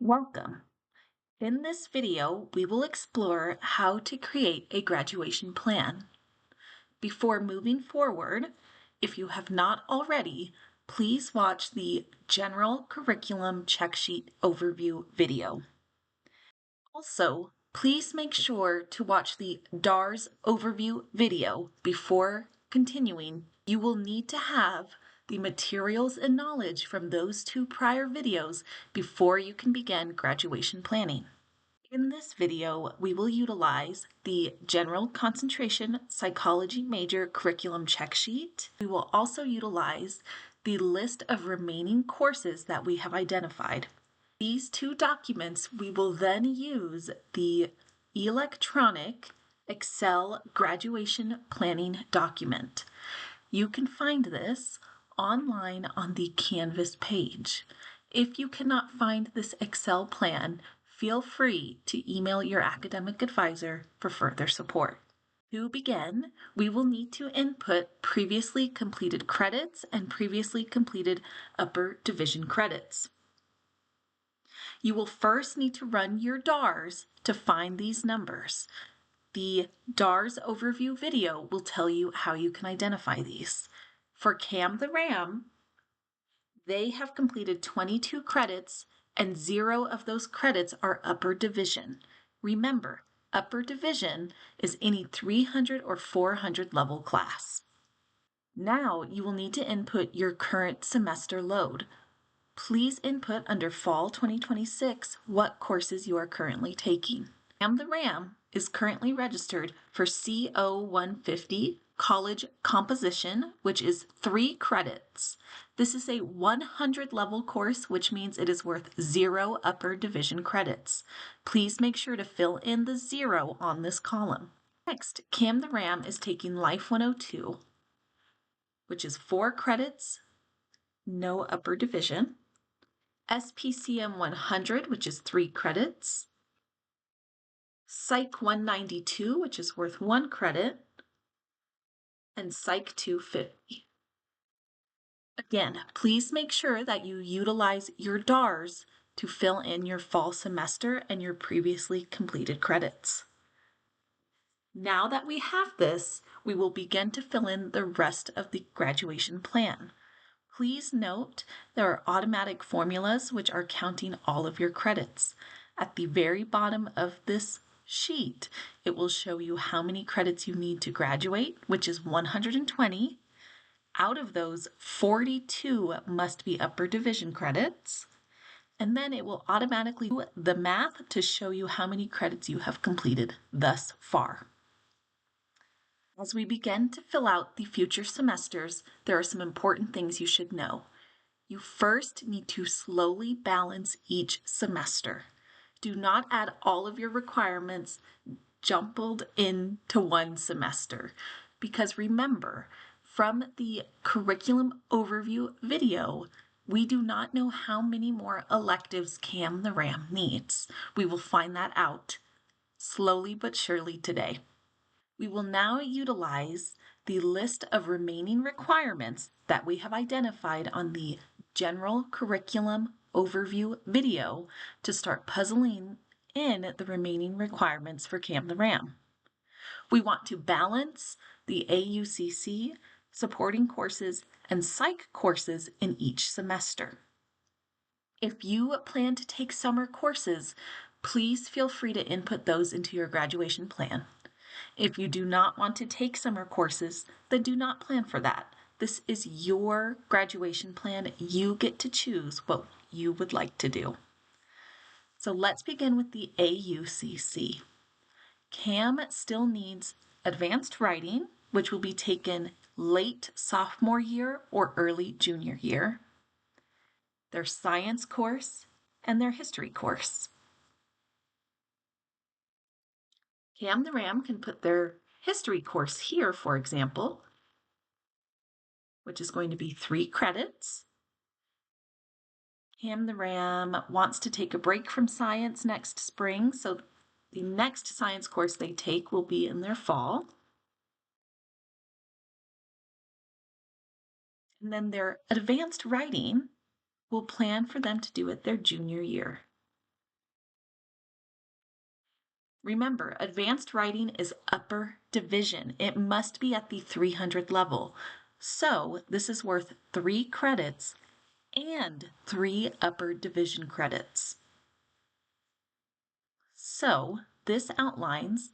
Welcome. In this video, we will explore how to create a graduation plan. Before moving forward, if you have not already, please watch the General Curriculum Checksheet Overview video. Also, please make sure to watch the DARS Overview video before continuing. You will need to have the materials and knowledge from those two prior videos before you can begin graduation planning. In this video, we will utilize the General Concentration Psychology Major Curriculum Checksheet. We will also utilize the list of remaining courses that we have identified. These two documents, we will then use the electronic Excel graduation planning document. You can find this online on the Canvas page. If you cannot find this Excel plan, feel free to email your academic advisor for further support. To begin, we will need to input previously completed credits and previously completed upper division credits. You will first need to run your DARS to find these numbers. The DARS overview video will tell you how you can identify these. For CAM the RAM, they have completed 22 credits and 0 of those credits are upper division. Remember, upper division is any 300 or 400 level class. Now you will need to input your current semester load. Please input under Fall 2026 what courses you are currently taking. CAM the RAM is currently registered for CO 150 College Composition, which is 3 credits. This is a 100 level course, which means it is worth 0 upper division credits. Please make sure to fill in the 0 on this column. Next, CAM the RAM is taking Life 102, which is 4 credits, no upper division. SPCM 100, which is 3 credits. Psych 192, which is worth 1 credit. And Psych 250. Again, please make sure that you utilize your DARS to fill in your fall semester and your previously completed credits. Now that we have this, we will begin to fill in the rest of the graduation plan. Please note there are automatic formulas which are counting all of your credits. At the very bottom of this sheet, it will show you how many credits you need to graduate, which is 120. Out of those, 42 must be upper division credits. And then it will automatically do the math to show you how many credits you have completed thus far. As we begin to fill out the future semesters, there are some important things you should know. You first need to slowly balance each semester. Do not add all of your requirements jumbled into one semester, because remember, from the curriculum overview video, we do not know how many more electives CAM the RAM needs. We will find that out slowly but surely today. We will now utilize the list of remaining requirements that we have identified on the General Curriculum Overview video to start puzzling in the remaining requirements for CAM the RAM. We want to balance the AUCC, supporting courses, and psych courses in each semester. If you plan to take summer courses, please feel free to input those into your graduation plan. If you do not want to take summer courses, then do not plan for that. This is your graduation plan. You get to choose what you would like to do. So let's begin with the AUCC. CAM still needs advanced writing, which will be taken late sophomore year or early junior year, their science course, and their history course. CAM the RAM can put their history course here, for example, which is going to be 3 credits. CAM the RAM wants to take a break from science next spring, so the next science course they take will be in their fall. And then their advanced writing will plan for them to do it their junior year. Remember, advanced writing is upper division. It must be at the 300 level. So this is worth 3 credits and 3 upper division credits. So this outlines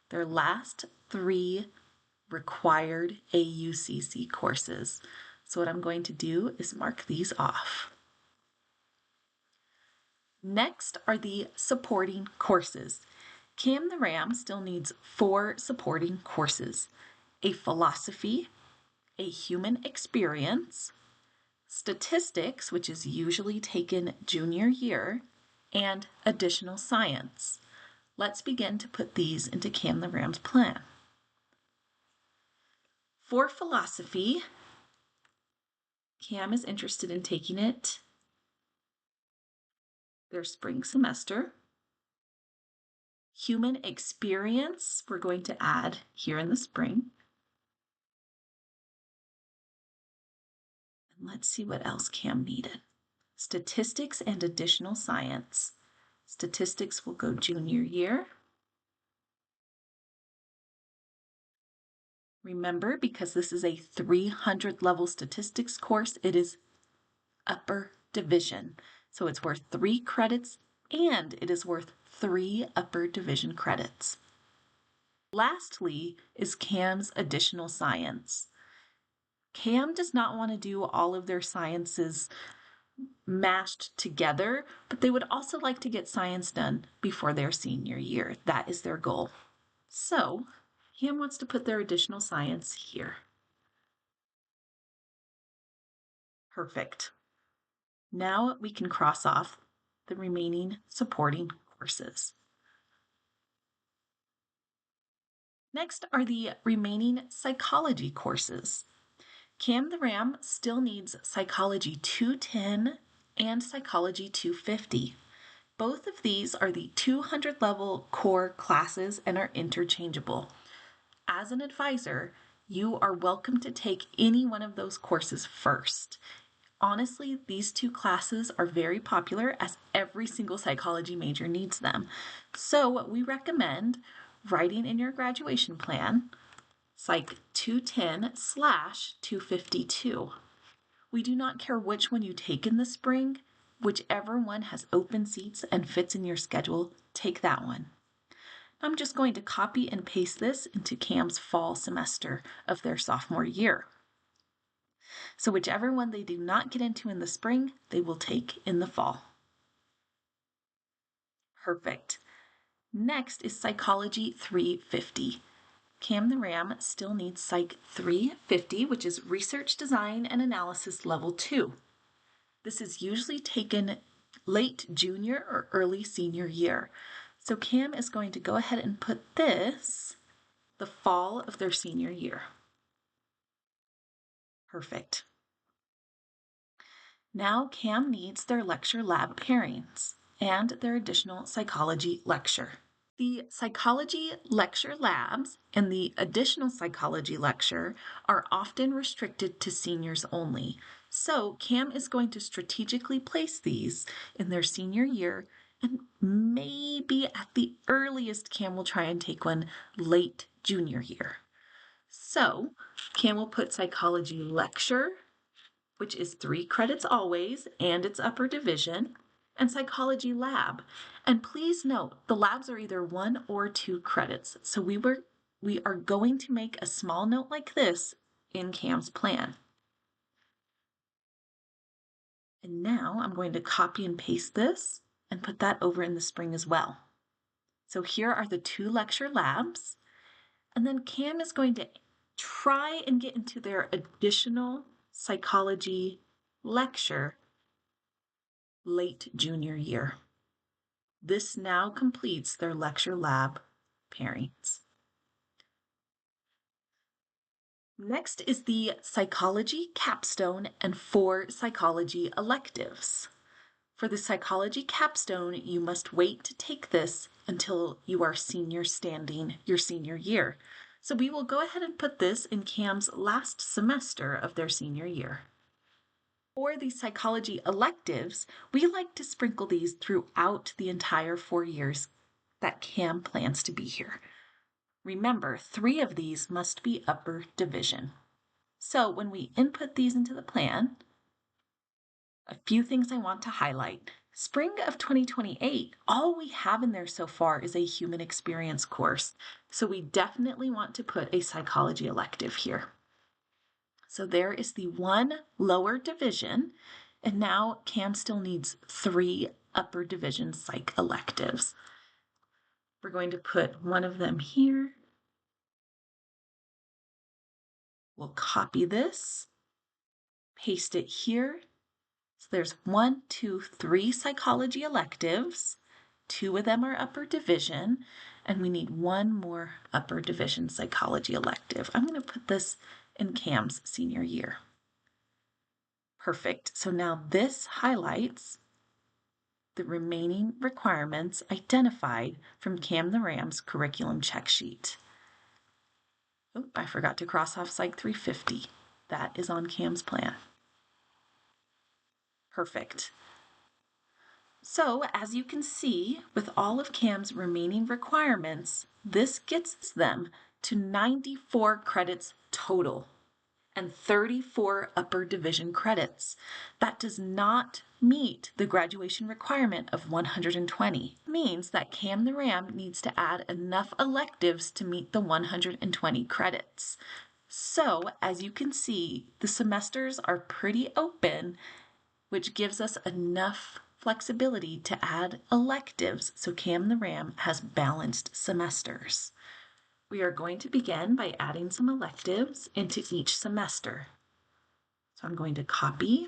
their last 3 required AUCC courses. So what I'm going to do is mark these off. Next are the supporting courses. CAM the RAM still needs 4 supporting courses: a philosophy, a human experience, statistics, which is usually taken junior year, and additional science. Let's begin to put these into CAM the RAM's plan. For philosophy, CAM is interested in taking it their spring semester. Human experience, we're going to add here in the spring. And let's see what else CAM needed. Statistics and additional science. Statistics will go junior year. Remember, because this is a 300 level statistics course, it is upper division. So it's worth 3 credits and it is worth 3 upper division credits. Lastly is CAM's additional science. CAM does not want to do all of their sciences mashed together, but they would also like to get science done before their senior year. That is their goal. So CAM wants to put their additional science here. Perfect. Now we can cross off the remaining supporting courses. Next are the remaining psychology courses. CAM the RAM still needs Psychology 210 and Psychology 250. Both of these are the 200 level core classes and are interchangeable. As an advisor, you are welcome to take any one of those courses first. Honestly, these 2 classes are very popular as every single psychology major needs them. So we recommend writing in your graduation plan Psych 210/252. We do not care which one you take in the spring. Whichever one has open seats and fits in your schedule, take that one. I'm just going to copy and paste this into CAM's fall semester of their sophomore year. So whichever one they do not get into in the spring, they will take in the fall. Perfect. Next is Psychology 350. CAM the RAM still needs Psych 350, which is Research Design and Analysis Level 2. This is usually taken late junior or early senior year. So CAM is going to go ahead and put this the fall of their senior year. Perfect. Now CAM needs their lecture lab pairings and their additional psychology lecture. The psychology lecture labs and the additional psychology lecture are often restricted to seniors only. So CAM is going to strategically place these in their senior year, and maybe at the earliest CAM will try and take one late junior year. So CAM will put psychology lecture, which is 3 credits always, and it's upper division, and psychology lab. And please note, the labs are either 1 or 2 credits. So we are going to make a small note like this in CAM's plan. And now I'm going to copy and paste this and put that over in the spring as well. So here are the 2 lecture labs. And then CAM is going to try and get into their additional psychology lecture late junior year. This now completes their lecture lab pairings. Next is the psychology capstone and 4 psychology electives. For the psychology capstone, you must wait to take this until you are senior standing your senior year. So we will go ahead and put this in CAM's last semester of their senior year. For the psychology electives, we like to sprinkle these throughout the entire 4 years that CAM plans to be here. Remember, 3 of these must be upper division. So when we input these into the plan, a few things I want to highlight. Spring of 2028, all we have in there so far is a human experience course. So we definitely want to put a psychology elective here. So there is the 1 lower division, and now CAM still needs 3 upper division psych electives. We're going to put one of them here. We'll copy this, paste it here. So there's 1, 2, 3 psychology electives. 2 of them are upper division, and we need 1 more upper division psychology elective. I'm going to put this in CAM's senior year. Perfect. So now this highlights the remaining requirements identified from CAM the Ram's curriculum check sheet. Oh, I forgot to cross off Psych 350. That is on CAM's plan. Perfect. So as you can see, with all of CAM's remaining requirements, this gets them to 94 credits total and 34 upper division credits. That does not meet the graduation requirement of 120. It means that CAM the Ram needs to add enough electives to meet the 120 credits. So as you can see, the semesters are pretty open, which gives us enough flexibility to add electives so CAM the Ram has balanced semesters. We are going to begin by adding some electives into each semester. So I'm going to copy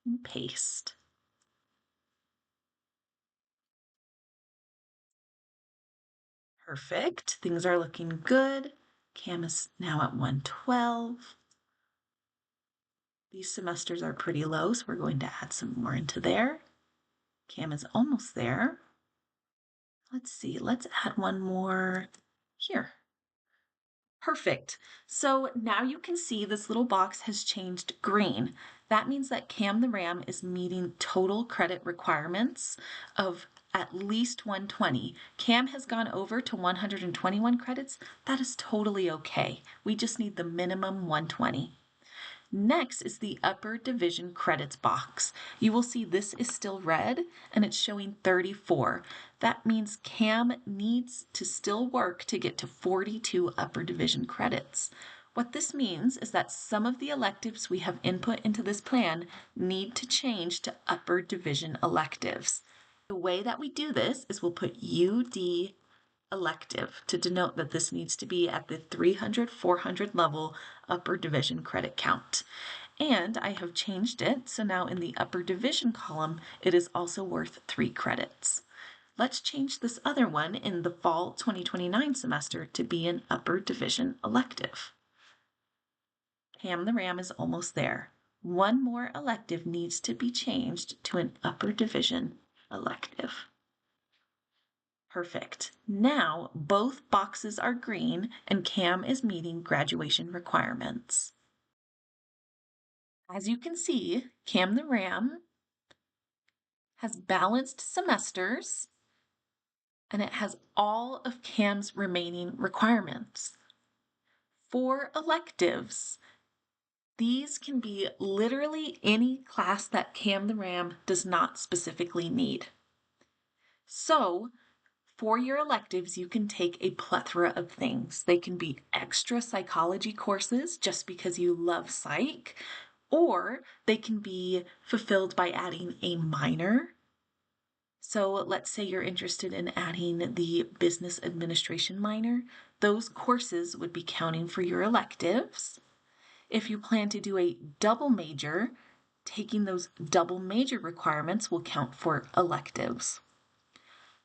and paste. Perfect. Things are looking good. CAM is now at 112. These semesters are pretty low, so we're going to add some more into there. CAM is almost there. Let's see, let's add one more here. Perfect. So now you can see this little box has changed green. That means that CAM the Ram is meeting total credit requirements of at least 120. CAM has gone over to 121 credits. That is totally okay. We just need the minimum 120. Next is the upper division credits box. You will see this is still red and it's showing 34. That means CAM needs to still work to get to 42 upper division credits. What this means is that some of the electives we have input into this plan need to change to upper division electives. The way that we do this is we'll put UD elective to denote that this needs to be at the 300-400 level upper division credit count. And I have changed it, so now in the upper division column, it is also worth 3 credits. Let's change this other one in the fall 2029 semester to be an upper division elective. CAM the Ram is almost there. 1 more elective needs to be changed to an upper division elective. Perfect. Now both boxes are green and CAM is meeting graduation requirements. As you can see, CAM the Ram has balanced semesters and it has all of CAM's remaining requirements. For electives, these can be literally any class that CAM the Ram does not specifically need. So for your electives, you can take a plethora of things. They can be extra psychology courses just because you love psych, or they can be fulfilled by adding a minor. So let's say you're interested in adding the business administration minor. Those courses would be counting for your electives. If you plan to do a double major, taking those double major requirements will count for electives.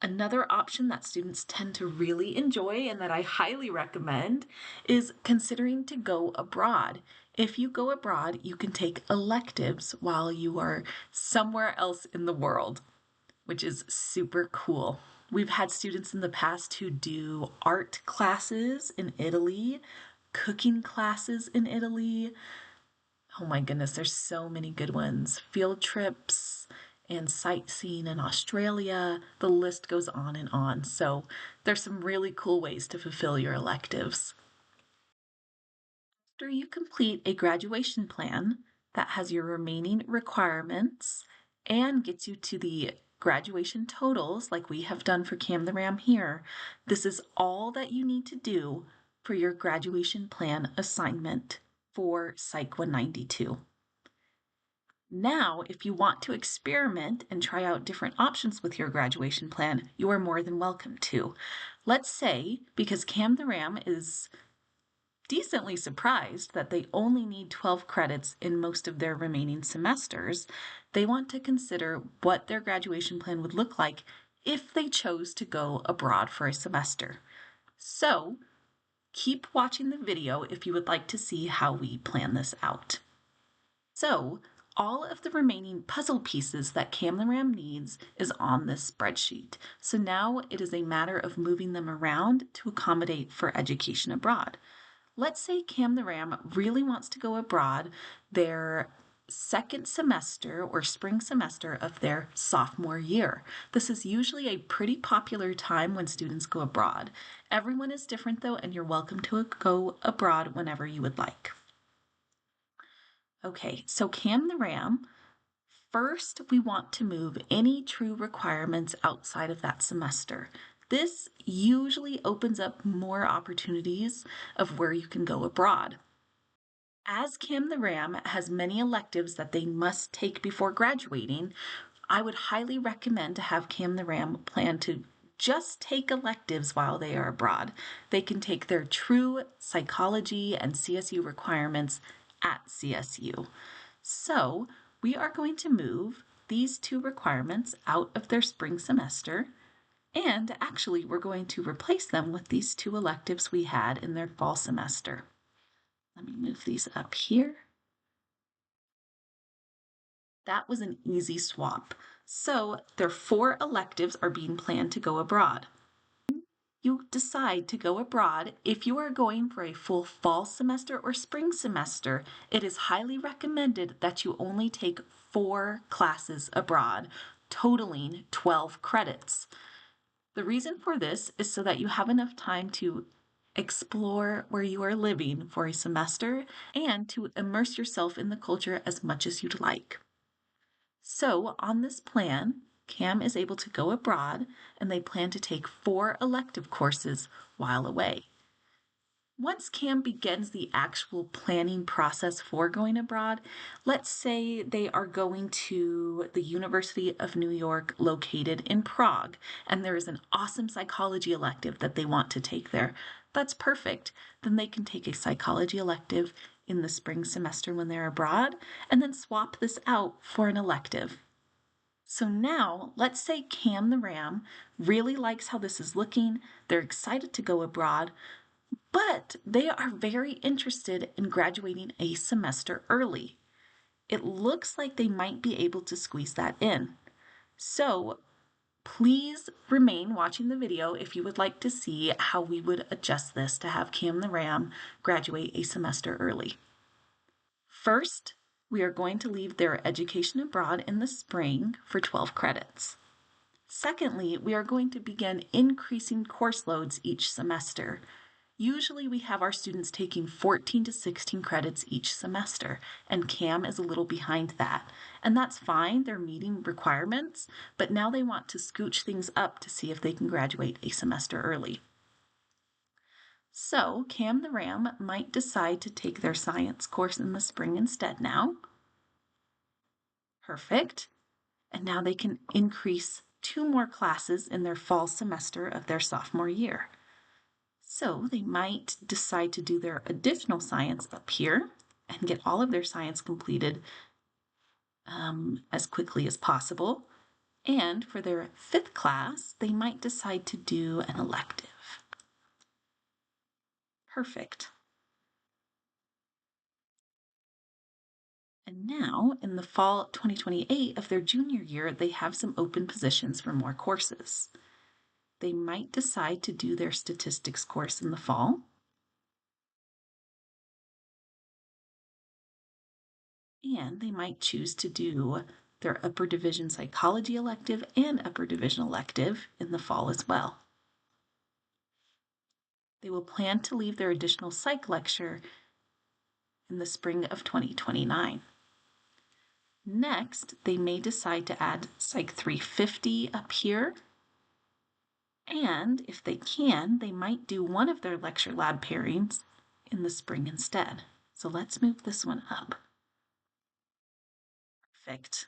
Another option that students tend to really enjoy and that I highly recommend is considering to go abroad. If you go abroad, you can take electives while you are somewhere else in the world, which is super cool. We've had students in the past who do art classes in Italy, cooking classes in Italy. Oh my goodness, there's so many good ones. Field trips and sightseeing in Australia. The list goes on and on. So there's some really cool ways to fulfill your electives. After you complete a graduation plan that has your remaining requirements and gets you to the graduation totals like we have done for Cam the Ram here, this is all that you need to do for your graduation plan assignment for Psych 192. Now, if you want to experiment and try out different options with your graduation plan, you are more than welcome to. Let's say, because Cam the Ram is decently surprised that they only need 12 credits in most of their remaining semesters, they want to consider what their graduation plan would look like if they chose to go abroad for a semester. So, keep watching the video if you would like to see how we plan this out. So, all of the remaining puzzle pieces that Cam the Ram needs is on this spreadsheet. So now it is a matter of moving them around to accommodate for education abroad. Let's say Cam the Ram really wants to go abroad their second semester or spring semester of their sophomore year. This is usually a pretty popular time when students go abroad. Everyone is different though, and you're welcome to go abroad whenever you would like. Okay, so Cam the Ram, first we want to move any true requirements outside of that semester. This usually opens up more opportunities of where you can go abroad. As Cam the Ram has many electives that they must take before graduating, I would highly recommend to have Cam the Ram plan to just take electives while they are abroad. They can take their true psychology and CSU requirements at CSU. So we are going to move these two requirements out of their spring semester. And actually, we're going to replace them with these two electives we had in their fall semester. Let me move these up here. That was an easy swap. So their 4 electives are being planned to go abroad. You decide to go abroad, if you are going for a full fall semester or spring semester, it is highly recommended that you only take 4 classes abroad, totaling 12 credits. The reason for this is so that you have enough time to explore where you are living for a semester and to immerse yourself in the culture as much as you'd like. So on this plan, Cam is able to go abroad and they plan to take 4 elective courses while away. Once Cam begins the actual planning process for going abroad, let's say they are going to the University of New York located in Prague, and there is an awesome psychology elective that they want to take there. That's perfect. Then they can take a psychology elective in the spring semester when they're abroad, and then swap this out for an elective. So now, let's say Cam the Ram really likes how this is looking, they're excited to go abroad, but they are very interested in graduating a semester early. It looks like they might be able to squeeze that in. So please remain watching the video if you would like to see how we would adjust this to have Cam the Ram graduate a semester early. First, we are going to leave their education abroad in the spring for 12 credits. Secondly, we are going to begin increasing course loads each semester. Usually we have our students taking 14 to 16 credits each semester, and Cam is a little behind that. And that's fine, they're meeting requirements, but now they want to scooch things up to see if they can graduate a semester early. So Cam the Ram might decide to take their science course in the spring instead now. Perfect. And now they can increase 2 more classes in their fall semester of their sophomore year. So they might decide to do their additional science up here and get all of their science completed as quickly as possible. And for their 5th class, they might decide to do an elective. Perfect. And now, in the fall 2028 of their junior year, they have some open positions for more courses. They might decide to do their statistics course in the fall. And they might choose to do their upper division psychology elective and upper division elective in the fall as well. They will plan to leave their additional psych lecture in the spring of 2029. Next, they may decide to add Psych 350 up here. And if they can, they might do one of their lecture lab pairings in the spring instead. So let's move this one up. Perfect.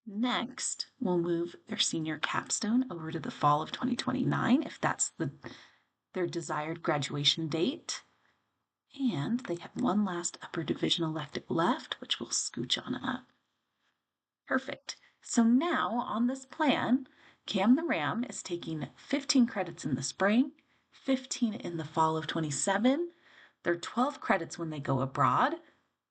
Next, we'll move their senior capstone over to the fall of 2029 if that's their desired graduation date. And they have one last upper division elective left, which we'll scooch on up. Perfect. So now on this plan, Cam the Ram is taking 15 credits in the spring, 15 in the fall of 27. They're 12 credits when they go abroad,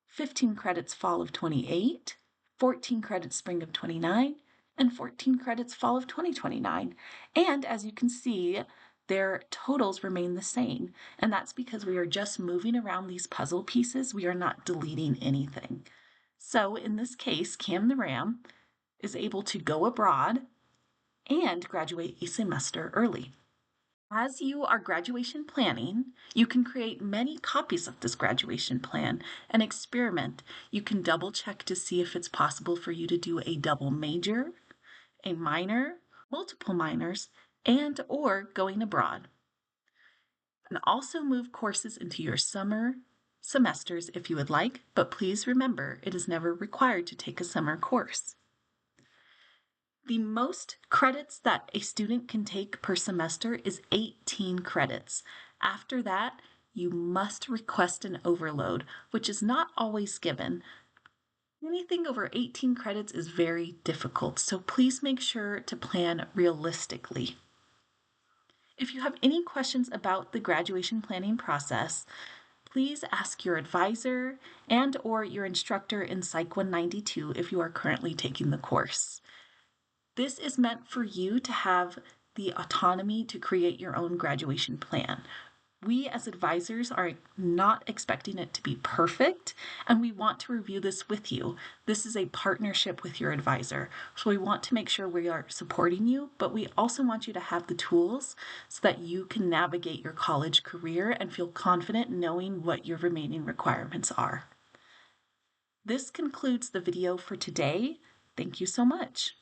15 credits fall of 28, 14 credits spring of 29, and 14 credits fall of 2029. And as you can see, their totals remain the same. And that's because we are just moving around these puzzle pieces. We are not deleting anything. So in this case, Cam the Ram is able to go abroad and graduate a semester early. As you are graduation planning, you can create many copies of this graduation plan and experiment. You can double check to see if it's possible for you to do a double major, a minor, multiple minors, and or going abroad. And also move courses into your summer semesters if you would like, but please remember it is never required to take a summer course. The most credits that a student can take per semester is 18 credits. After that, you must request an overload, which is not always given. Anything over 18 credits is very difficult, so please make sure to plan realistically. If you have any questions about the graduation planning process, please ask your advisor and or your instructor in Psych 192 if you are currently taking the course. This is meant for you to have the autonomy to create your own graduation plan. We as advisors are not expecting it to be perfect, and we want to review this with you. This is a partnership with your advisor. So we want to make sure we are supporting you, but we also want you to have the tools so that you can navigate your college career and feel confident knowing what your remaining requirements are. This concludes the video for today. Thank you so much.